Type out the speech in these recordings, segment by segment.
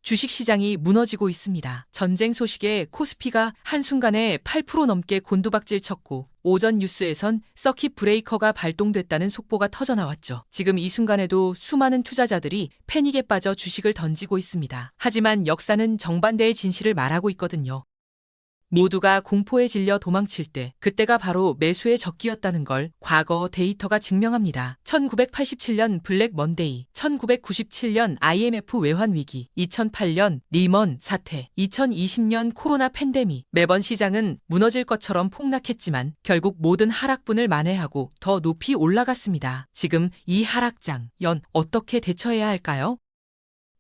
주식시장이 무너지고 있습니다. 전쟁 소식에 코스피가 한순간에 8% 넘게 곤두박질 쳤고 오전 뉴스에선 서킷 브레이커가 발동됐다는 속보가 터져나왔죠. 지금 이 순간에도 수많은 투자자들이 패닉에 빠져 주식을 던지고 있습니다. 하지만 역사는 정반대의 진실을 말하고 있거든요. 모두가 공포에 질려 도망칠 때 그때가 바로 매수의 적기였다는 걸 과거 데이터가 증명합니다. 1987년 블랙 먼데이, 1997년 IMF 외환 위기, 2008년 리먼 사태, 2020년 코로나 팬데믹. 매번 시장은 무너질 것처럼 폭락했지만 결국 모든 하락분을 만회하고 더 높이 올라갔습니다. 지금 이 하락장 어떻게 대처해야 할까요?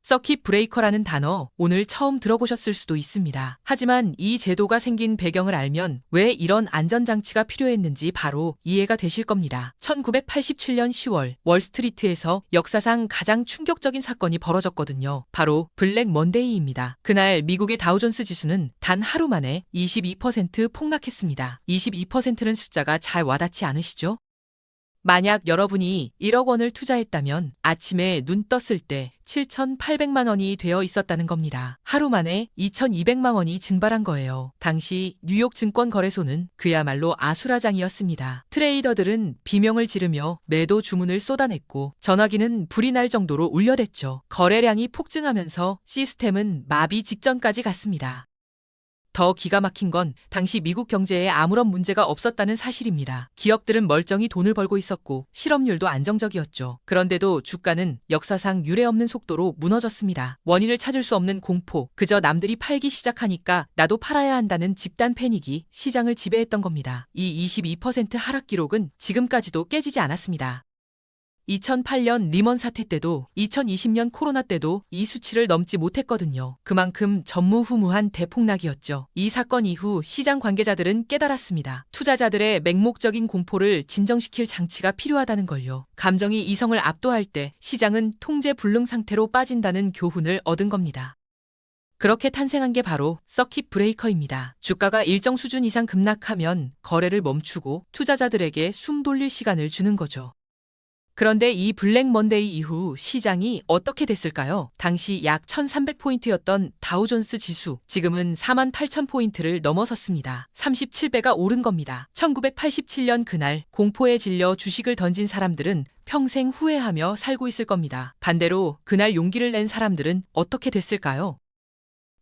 서킷 브레이커라는 단어 오늘 처음 들어보셨을 수도 있습니다. 하지만 이 제도가 생긴 배경을 알면 왜 이런 안전장치가 필요했는지 바로 이해가 되실 겁니다. 1987년 10월 월스트리트에서 역사상 가장 충격적인 사건이 벌어졌거든요. 바로 블랙 먼데이입니다. 그날 미국의 다우존스 지수는 단 하루 만에 22% 폭락했습니다. 22%는 숫자가 잘 와닿지 않으시죠? 만약 여러분이 1억 원을 투자했다면 아침에 눈 떴을 때 7,800만 원이 되어 있었다는 겁니다. 하루 만에 2,200만 원이 증발한 거예요. 당시 뉴욕 증권거래소는 그야말로 아수라장이었습니다. 트레이더들은 비명을 지르며 매도 주문을 쏟아냈고 전화기는 불이 날 정도로 울려댔죠. 거래량이 폭증하면서 시스템은 마비 직전까지 갔습니다. 더 기가 막힌 건 당시 미국 경제에 아무런 문제가 없었다는 사실입니다. 기업들은 멀쩡히 돈을 벌고 있었고 실업률도 안정적이었죠. 그런데도 주가는 역사상 유례없는 속도로 무너졌습니다. 원인을 찾을 수 없는 공포, 그저 남들이 팔기 시작하니까 나도 팔아야 한다는 집단 패닉이 시장을 지배했던 겁니다. 이 22% 하락 기록은 지금까지도 깨지지 않았습니다. 2008년 리먼 사태 때도 2020년 코로나 때도 이 수치를 넘지 못했거든요. 그만큼 전무후무한 대폭락이었죠. 이 사건 이후 시장 관계자들은 깨달았습니다. 투자자들의 맹목적인 공포를 진정시킬 장치가 필요하다는 걸요. 감정이 이성을 압도할 때 시장은 통제 불능 상태로 빠진다는 교훈을 얻은 겁니다. 그렇게 탄생한 게 바로 서킷 브레이커입니다. 주가가 일정 수준 이상 급락하면 거래를 멈추고 투자자들에게 숨 돌릴 시간을 주는 거죠. 그런데 이 블랙 먼데이 이후 시장이 어떻게 됐을까요? 당시 약 1300포인트였던 다우존스 지수, 지금은 48,000포인트를 넘어섰습니다. 37배가 오른 겁니다. 1987년 그날 공포에 질려 주식을 던진 사람들은 평생 후회하며 살고 있을 겁니다. 반대로 그날 용기를 낸 사람들은 어떻게 됐을까요?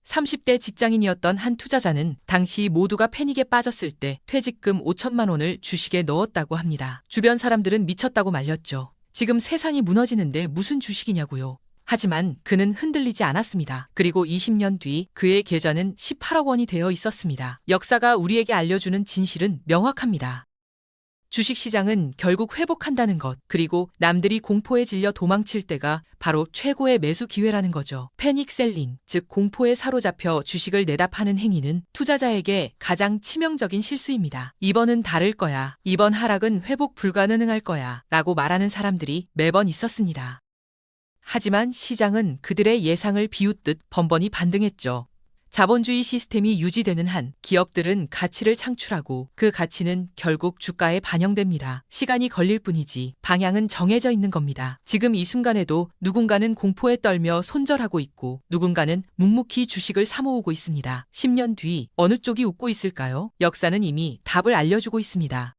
30대 직장인이었던 한 투자자는 당시 모두가 패닉에 빠졌을 때 퇴직금 5천만 원을 주식에 넣었다고 합니다. 주변 사람들은 미쳤다고 말렸죠. 지금 세상이 무너지는데 무슨 주식이냐고요. 하지만 그는 흔들리지 않았습니다. 그리고 20년 뒤 그의 계좌는 18억 원이 되어 있었습니다. 역사가 우리에게 알려주는 진실은 명확합니다. 주식시장은 결국 회복한다는 것, 그리고 남들이 공포에 질려 도망칠 때가 바로 최고의 매수 기회라는 거죠. 패닉 셀링, 즉 공포에 사로잡혀 주식을 내다 파는 행위는 투자자에게 가장 치명적인 실수입니다. 이번은 다를 거야. 이번 하락은 회복 불가능할 거야. 라고 말하는 사람들이 매번 있었습니다. 하지만 시장은 그들의 예상을 비웃듯 번번이 반등했죠. 자본주의 시스템이 유지되는 한 기업들은 가치를 창출하고 그 가치는 결국 주가에 반영됩니다. 시간이 걸릴 뿐이지 방향은 정해져 있는 겁니다. 지금 이 순간에도 누군가는 공포에 떨며 손절하고 있고 누군가는 묵묵히 주식을 사모으고 있습니다. 10년 뒤 어느 쪽이 웃고 있을까요? 역사는 이미 답을 알려주고 있습니다.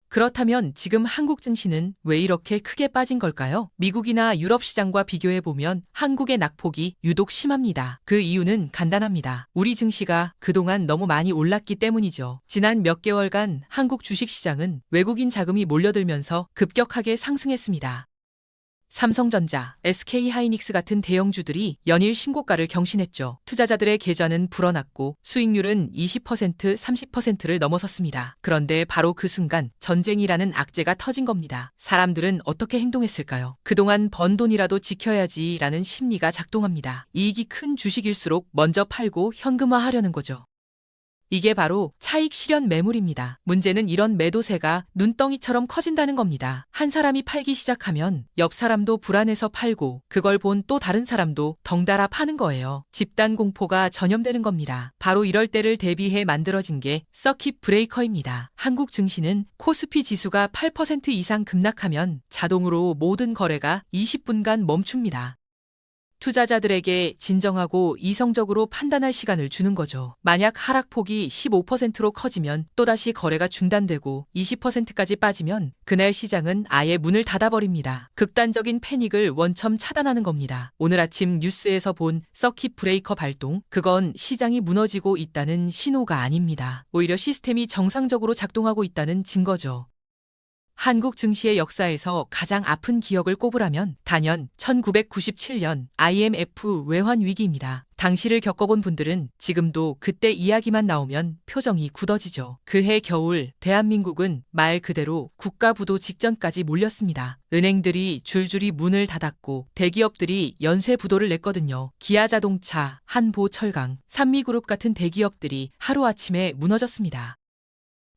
그렇다면 지금 한국 증시는 왜 이렇게 크게 빠진 걸까요? 미국이나 유럽 시장과 비교해보면 한국의 낙폭이 유독 심합니다. 그 이유는 간단합니다. 우리 증시가 그동안 너무 많이 올랐기 때문이죠. 지난 몇 개월간 한국 주식시장은 외국인 자금이 몰려들면서 급격하게 상승했습니다. 삼성전자, SK하이닉스 같은 대형주들이 연일 신고가를 경신했죠. 투자자들의 계좌는 불어났고 수익률은 20%, 30%를 넘어섰습니다. 그런데 바로 그 순간 전쟁이라는 악재가 터진 겁니다. 사람들은 어떻게 행동했을까요? 그동안 번 돈이라도 지켜야지라는 심리가 작동합니다. 이익이 큰 주식일수록 먼저 팔고 현금화하려는 거죠. 이게 바로 차익 실현 매물입니다. 문제는 이런 매도세가 눈덩이처럼 커진다는 겁니다. 한 사람이 팔기 시작하면 옆 사람도 불안해서 팔고 그걸 본 또 다른 사람도 덩달아 파는 거예요. 집단 공포가 전염되는 겁니다. 바로 이럴 때를 대비해 만들어진 게 서킷 브레이커입니다. 한국 증시는 코스피 지수가 8% 이상 급락하면 자동으로 모든 거래가 20분간 멈춥니다. 투자자들에게 진정하고 이성적으로 판단할 시간을 주는 거죠. 만약 하락폭이 15%로 커지면 또다시 거래가 중단되고 20%까지 빠지면 그날 시장은 아예 문을 닫아버립니다. 극단적인 패닉을 원천 차단하는 겁니다. 오늘 아침 뉴스에서 본 서킷 브레이커 발동, 그건 시장이 무너지고 있다는 신호가 아닙니다. 오히려 시스템이 정상적으로 작동하고 있다는 증거죠. 한국 증시의 역사에서 가장 아픈 기억을 꼽으라면 단연 1997년 IMF 외환 위기입니다. 당시를 겪어본 분들은 지금도 그때 이야기만 나오면 표정이 굳어지죠. 그해 겨울 대한민국은 말 그대로 국가 부도 직전까지 몰렸습니다. 은행들이 줄줄이 문을 닫았고 대기업들이 연쇄 부도를 냈거든요. 기아자동차, 한보철강, 삼미그룹 같은 대기업들이 하루아침에 무너졌습니다.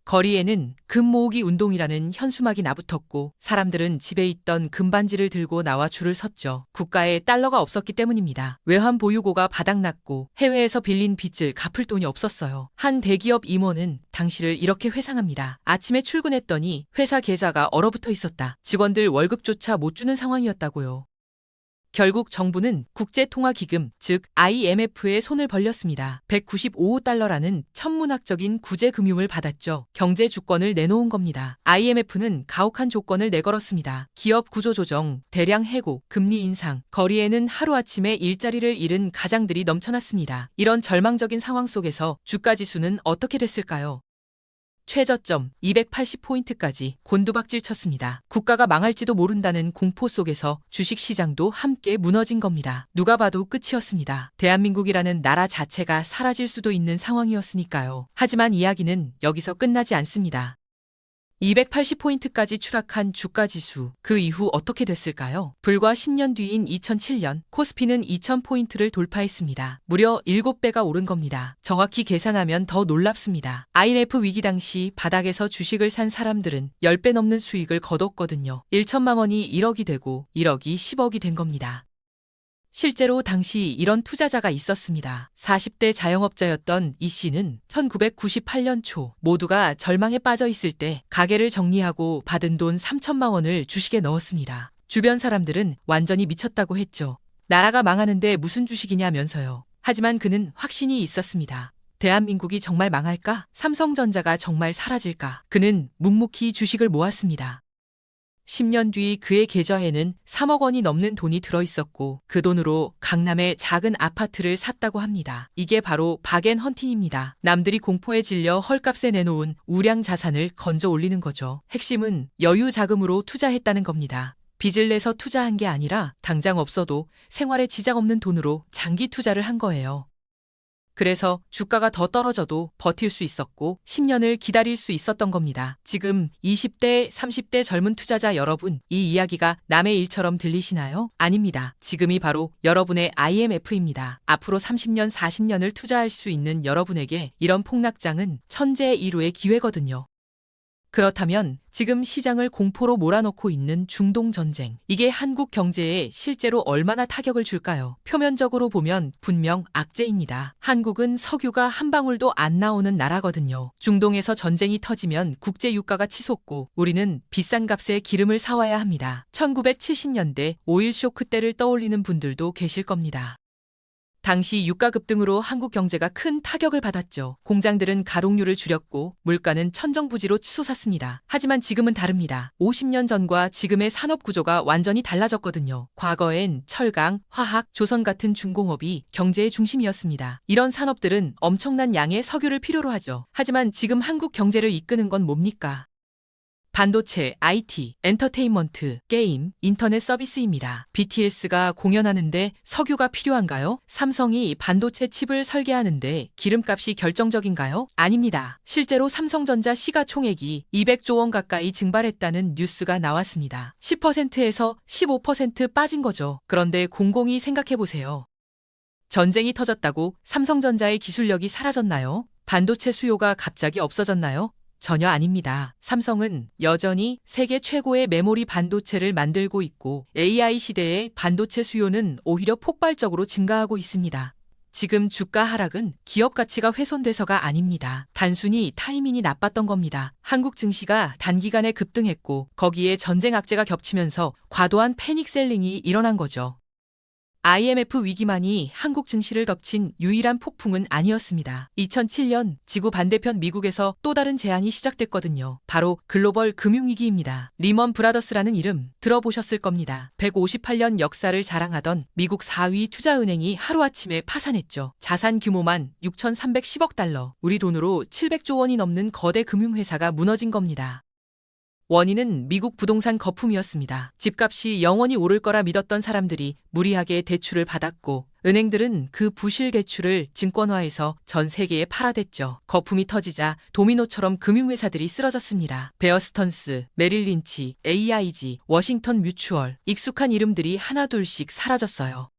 거리에는 금 모으기 운동이라는 현수막이 나붙었고 사람들은 집에 있던 금반지를 들고 나와 줄을 섰죠. 국가에 달러가 없었기 때문입니다. 외환 보유고가 바닥났고 해외에서 빌린 빚을 갚을 돈이 없었어요. 한 대기업 임원은 당시를 이렇게 회상합니다. 아침에 출근했더니 회사 계좌가 얼어붙어 있었다. 직원들 월급조차 못 주는 상황이었다고요. 결국 정부는 국제통화기금, 즉 IMF에 손을 벌렸습니다. 195달러라는 천문학적인 구제금융을 받았죠. 경제 주권을 내놓은 겁니다. IMF는 가혹한 조건을 내걸었습니다. 기업 구조 조정, 대량 해고, 금리 인상, 거리에는 하루아침에 일자리를 잃은 가장들이 넘쳐났습니다. 이런 절망적인 상황 속에서 주가지수는 어떻게 됐을까요? 최저점 280포인트까지 곤두박질 쳤습니다. 국가가 망할지도 모른다는 공포 속에서 주식시장도 함께 무너진 겁니다. 누가 봐도 끝이었습니다. 대한민국이라는 나라 자체가 사라질 수도 있는 상황이었으니까요. 하지만 이야기는 여기서 끝나지 않습니다. 280포인트까지 추락한 주가지수, 그 이후 어떻게 됐을까요? 불과 10년 뒤인 2007년 코스피는 2000포인트를 돌파했습니다. 무려 7배가 오른 겁니다. 정확히 계산하면 더 놀랍습니다. IMF 위기 당시 바닥에서 주식을 산 사람들은 10배 넘는 수익을 거뒀거든요. 1천만 원이 1억이 되고 1억이 10억이 된 겁니다. 실제로 당시 이런 투자자가 있었습니다. 40대 자영업자였던 이 씨는 1998년 초 모두가 절망에 빠져 있을 때 가게를 정리하고 받은 돈 3천만 원을 주식에 넣었습니다. 주변 사람들은 완전히 미쳤다고 했죠. 나라가 망하는데 무슨 주식이냐면서요. 하지만 그는 확신이 있었습니다. 대한민국이 정말 망할까? 삼성전자가 정말 사라질까? 그는 묵묵히 주식을 모았습니다. 10년 뒤 그의 계좌에는 3억 원이 넘는 돈이 들어있었고 그 돈으로 강남에 작은 아파트를 샀다고 합니다. 이게 바로 박앤헌팅입니다. 남들이 공포에 질려 헐값에 내놓은 우량 자산을 건져 올리는 거죠. 핵심은 여유 자금으로 투자했다는 겁니다. 빚을 내서 투자한 게 아니라 당장 없어도 생활에 지장 없는 돈으로 장기 투자를 한 거예요. 그래서 주가가 더 떨어져도 버틸 수 있었고 10년을 기다릴 수 있었던 겁니다. 지금 20대, 30대 젊은 투자자 여러분, 이 이야기가 남의 일처럼 들리시나요? 아닙니다. 지금이 바로 여러분의 IMF입니다. 앞으로 30년, 40년을 투자할 수 있는 여러분에게 이런 폭락장은 천재의 일호의 기회거든요. 그렇다면 지금 시장을 공포로 몰아넣고 있는 중동 전쟁, 이게 한국 경제에 실제로 얼마나 타격을 줄까요? 표면적으로 보면 분명 악재입니다. 한국은 석유가 한 방울도 안 나오는 나라거든요. 중동에서 전쟁이 터지면 국제 유가가 치솟고 우리는 비싼 값에 기름을 사와야 합니다. 1970년대 오일 쇼크 때를 떠올리는 분들도 계실 겁니다. 당시 유가 급등으로 한국 경제가 큰 타격을 받았죠. 공장들은 가동률을 줄였고 물가는 천정부지로 치솟았습니다. 하지만 지금은 다릅니다. 50년 전과 지금의 산업 구조가 완전히 달라졌거든요. 과거엔 철강, 화학, 조선 같은 중공업이 경제의 중심이었습니다. 이런 산업들은 엄청난 양의 석유를 필요로 하죠. 하지만 지금 한국 경제를 이끄는 건 뭡니까? 반도체, IT, 엔터테인먼트, 게임, 인터넷 서비스입니다. BTS가 공연하는데 석유가 필요한가요? 삼성이 반도체 칩을 설계하는데 기름값이 결정적인가요? 아닙니다. 실제로 삼성전자 시가총액이 200조 원 가까이 증발했다는 뉴스가 나왔습니다. 10%에서 15% 빠진 거죠. 그런데 곰곰이 생각해보세요. 전쟁이 터졌다고 삼성전자의 기술력이 사라졌나요? 반도체 수요가 갑자기 없어졌나요? 전혀 아닙니다. 삼성은 여전히 세계 최고의 메모리 반도체를 만들고 있고 AI 시대의 반도체 수요는 오히려 폭발적으로 증가하고 있습니다. 지금 주가 하락은 기업 가치가 훼손돼서가 아닙니다. 단순히 타이밍이 나빴던 겁니다. 한국 증시가 단기간에 급등했고 거기에 전쟁 악재가 겹치면서 과도한 패닉 셀링이 일어난 거죠. IMF 위기만이 한국 증시를 덮친 유일한 폭풍은 아니었습니다. 2007년 지구 반대편 미국에서 또 다른 재앙이 시작됐거든요. 바로 글로벌 금융위기입니다. 리먼 브라더스라는 이름 들어보셨을 겁니다. 158년 역사를 자랑하던 미국 4위 투자은행이 하루아침에 파산했죠. 자산 규모만 6,310억 달러, 우리 돈으로 700조 원이 넘는 거대 금융회사가 무너진 겁니다. 원인은 미국 부동산 거품이었습니다. 집값이 영원히 오를 거라 믿었던 사람들이 무리하게 대출을 받았고, 은행들은 그 부실 대출을 증권화해서 전 세계에 팔아댔죠. 거품이 터지자 도미노처럼 금융회사들이 쓰러졌습니다. 베어스턴스, 메릴 린치, AIG, 워싱턴 뮤추얼, 익숙한 이름들이 하나둘씩 사라졌어요.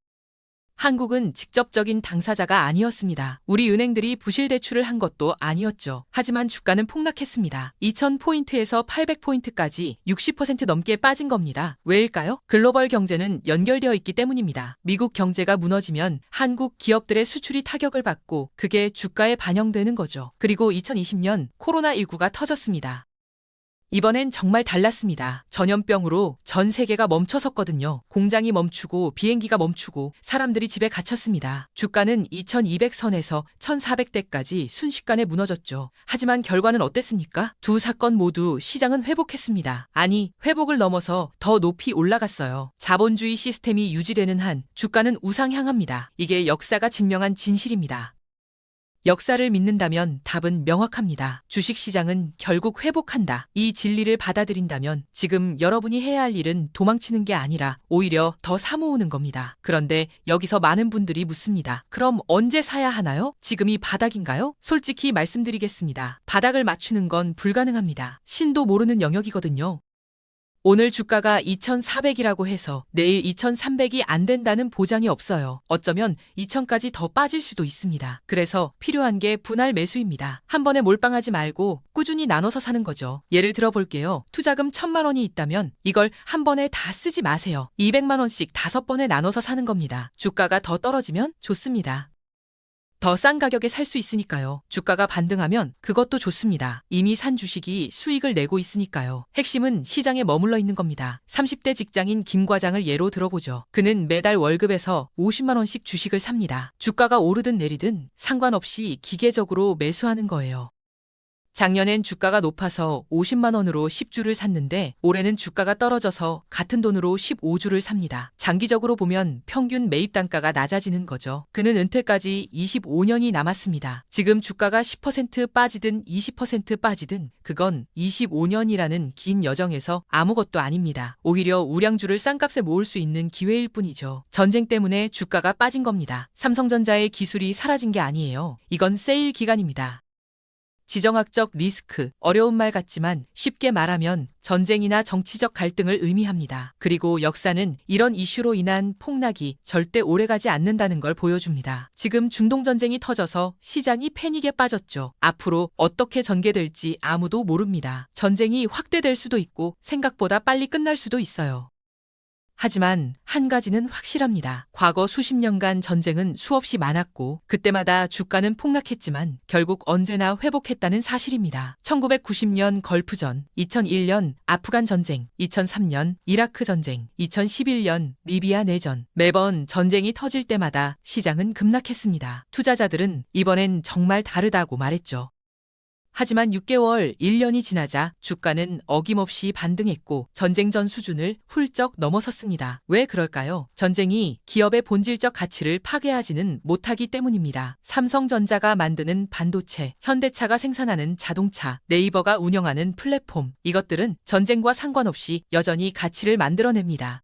한국은 직접적인 당사자가 아니었습니다. 우리 은행들이 부실 대출을 한 것도 아니었죠. 하지만 주가는 폭락했습니다. 2000포인트에서 800포인트까지 60% 넘게 빠진 겁니다. 왜일까요? 글로벌 경제는 연결되어 있기 때문입니다. 미국 경제가 무너지면 한국 기업들의 수출이 타격을 받고 그게 주가에 반영되는 거죠. 그리고 2020년 코로나19가 터졌습니다. 이번엔 정말 달랐습니다. 전염병으로 전 세계가 멈춰섰거든요. 공장이 멈추고 비행기가 멈추고 사람들이 집에 갇혔습니다. 주가는 2200선에서 1400대까지 순식간에 무너졌죠. 하지만 결과는 어땠습니까? 두 사건 모두 시장은 회복했습니다. 아니, 회복을 넘어서 더 높이 올라갔어요. 자본주의 시스템이 유지되는 한 주가는 우상향합니다. 이게 역사가 증명한 진실입니다. 역사를 믿는다면 답은 명확합니다. 주식시장은 결국 회복한다. 이 진리를 받아들인다면 지금 여러분이 해야 할 일은 도망치는 게 아니라 오히려 더 사모으는 겁니다. 그런데 여기서 많은 분들이 묻습니다. 그럼 언제 사야 하나요? 지금이 바닥인가요? 솔직히 말씀드리겠습니다. 바닥을 맞추는 건 불가능합니다. 신도 모르는 영역이거든요. 오늘 주가가 2,400이라고 해서 내일 2,300이 안 된다는 보장이 없어요. 어쩌면 2,000까지 더 빠질 수도 있습니다. 그래서 필요한 게 분할 매수입니다. 한 번에 몰빵하지 말고 꾸준히 나눠서 사는 거죠. 예를 들어 볼게요. 투자금 1,000만 원이 있다면 이걸 한 번에 다 쓰지 마세요. 200만 원씩 5번에 나눠서 사는 겁니다. 주가가 더 떨어지면 좋습니다. 더 싼 가격에 살 수 있으니까요. 주가가 반등하면 그것도 좋습니다. 이미 산 주식이 수익을 내고 있으니까요. 핵심은 시장에 머물러 있는 겁니다. 30대 직장인 김 과장을 예로 들어보죠. 그는 매달 월급에서 50만 원씩 주식을 삽니다. 주가가 오르든 내리든 상관없이 기계적으로 매수하는 거예요. 작년엔 주가가 높아서 50만 원으로 10주를 샀는데 올해는 주가가 떨어져서 같은 돈으로 15주를 삽니다. 장기적으로 보면 평균 매입 단가가 낮아지는 거죠. 그는 은퇴까지 25년이 남았습니다. 지금 주가가 10% 빠지든 20% 빠지든 그건 25년이라는 긴 여정에서 아무것도 아닙니다. 오히려 우량주를 싼 값에 모을 수 있는 기회일 뿐이죠. 전쟁 때문에 주가가 빠진 겁니다. 삼성전자의 기술이 사라진 게 아니에요. 이건 세일 기간입니다. 지정학적 리스크, 어려운 말 같지만 쉽게 말하면 전쟁이나 정치적 갈등을 의미합니다. 그리고 역사는 이런 이슈로 인한 폭락이 절대 오래가지 않는다는 걸 보여줍니다. 지금 중동전쟁이 터져서 시장이 패닉에 빠졌죠. 앞으로 어떻게 전개될지 아무도 모릅니다. 전쟁이 확대될 수도 있고 생각보다 빨리 끝날 수도 있어요. 하지만 한 가지는 확실합니다. 과거 수십 년간 전쟁은 수없이 많았고 그때마다 주가는 폭락했지만 결국 언제나 회복했다는 사실입니다. 1990년 걸프전, 2001년 아프간 전쟁, 2003년 이라크 전쟁, 2011년 리비아 내전. 매번 전쟁이 터질 때마다 시장은 급락했습니다. 투자자들은 이번엔 정말 다르다고 말했죠. 하지만 6개월, 1년이 지나자 주가는 어김없이 반등했고 전쟁 전 수준을 훌쩍 넘어섰습니다. 왜 그럴까요? 전쟁이 기업의 본질적 가치를 파괴하지는 못하기 때문입니다. 삼성전자가 만드는 반도체, 현대차가 생산하는 자동차, 네이버가 운영하는 플랫폼, 이것들은 전쟁과 상관없이 여전히 가치를 만들어냅니다.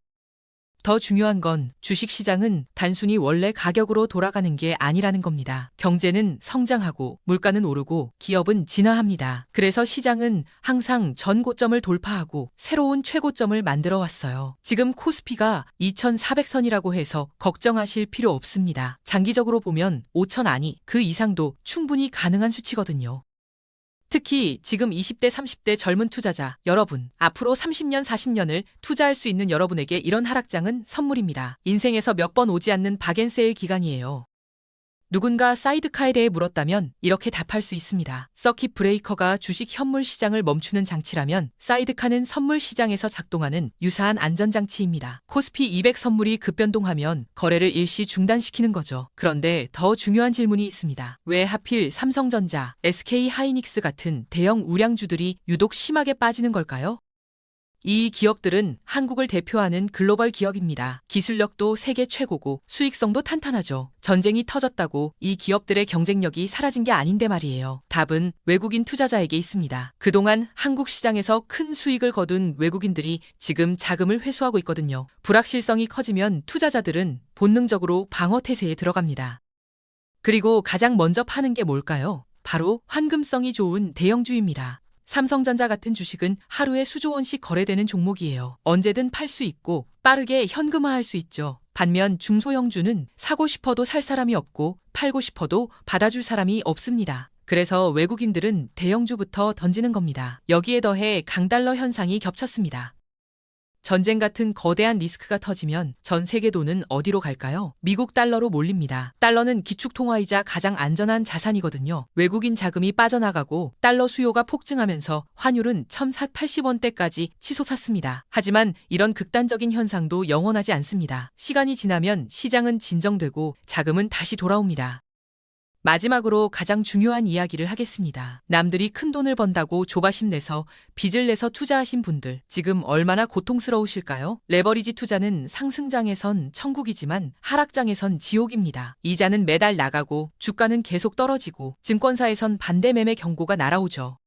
더 중요한 건 주식시장은 단순히 원래 가격으로 돌아가는 게 아니라는 겁니다. 경제는 성장하고 물가는 오르고 기업은 진화합니다. 그래서 시장은 항상 전 고점을 돌파하고 새로운 최고점을 만들어 왔어요. 지금 코스피가 2,400선이라고 해서 걱정하실 필요 없습니다. 장기적으로 보면 5,000 아니 그 이상도 충분히 가능한 수치거든요. 특히 지금 20대, 30대 젊은 투자자 여러분, 앞으로 30년, 40년을 투자할 수 있는 여러분에게 이런 하락장은 선물입니다. 인생에서 몇 번 오지 않는 박앤세일 기간이에요. 누군가 사이드카에 대해 물었다면 이렇게 답할 수 있습니다. 서킷 브레이커가 주식 현물 시장을 멈추는 장치라면 사이드카는 선물 시장에서 작동하는 유사한 안전장치입니다. 코스피 200 선물이 급변동하면 거래를 일시 중단시키는 거죠. 그런데 더 중요한 질문이 있습니다. 왜 하필 삼성전자, SK하이닉스 같은 대형 우량주들이 유독 심하게 빠지는 걸까요? 이 기업들은 한국을 대표하는 글로벌 기업입니다. 기술력도 세계 최고고 수익성도 탄탄하죠. 전쟁이 터졌다고 이 기업들의 경쟁력이 사라진 게 아닌데 말이에요. 답은 외국인 투자자에게 있습니다. 그동안 한국 시장에서 큰 수익을 거둔 외국인들이 지금 자금을 회수하고 있거든요. 불확실성이 커지면 투자자들은 본능적으로 방어 태세에 들어갑니다. 그리고 가장 먼저 파는 게 뭘까요? 바로 환금성이 좋은 대형주입니다. 삼성전자 같은 주식은 하루에 수조 원씩 거래되는 종목이에요. 언제든 팔 수 있고 빠르게 현금화할 수 있죠. 반면 중소형주는 사고 싶어도 살 사람이 없고 팔고 싶어도 받아줄 사람이 없습니다. 그래서 외국인들은 대형주부터 던지는 겁니다. 여기에 더해 강달러 현상이 겹쳤습니다. 전쟁 같은 거대한 리스크가 터지면 전 세계 돈은 어디로 갈까요? 미국 달러로 몰립니다. 달러는 기축통화이자 가장 안전한 자산이거든요. 외국인 자금이 빠져나가고 달러 수요가 폭증하면서 환율은 1,480원대까지 치솟았습니다. 하지만 이런 극단적인 현상도 영원하지 않습니다. 시간이 지나면 시장은 진정되고 자금은 다시 돌아옵니다. 마지막으로 가장 중요한 이야기를 하겠습니다. 남들이 큰 돈을 번다고 조바심 내서 빚을 내서 투자하신 분들, 지금 얼마나 고통스러우실까요? 레버리지 투자는 상승장에선 천국이지만 하락장에선 지옥입니다. 이자는 매달 나가고 주가는 계속 떨어지고 증권사에선 반대 매매 경고가 날아오죠.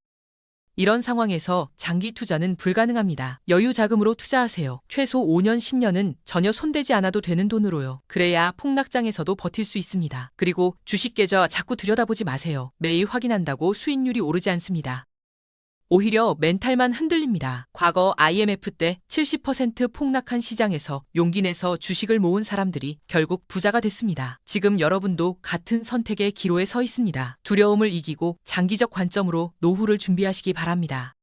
이런 상황에서 장기 투자는 불가능합니다. 여유 자금으로 투자하세요. 최소 5년, 10년은 전혀 손대지 않아도 되는 돈으로요. 그래야 폭락장에서도 버틸 수 있습니다. 그리고 주식 계좌 자꾸 들여다보지 마세요. 매일 확인한다고 수익률이 오르지 않습니다. 오히려 멘탈만 흔들립니다. 과거 IMF 때 70% 폭락한 시장에서 용기 내서 주식을 모은 사람들이 결국 부자가 됐습니다. 지금 여러분도 같은 선택의 기로에 서 있습니다. 두려움을 이기고 장기적 관점으로 노후를 준비하시기 바랍니다.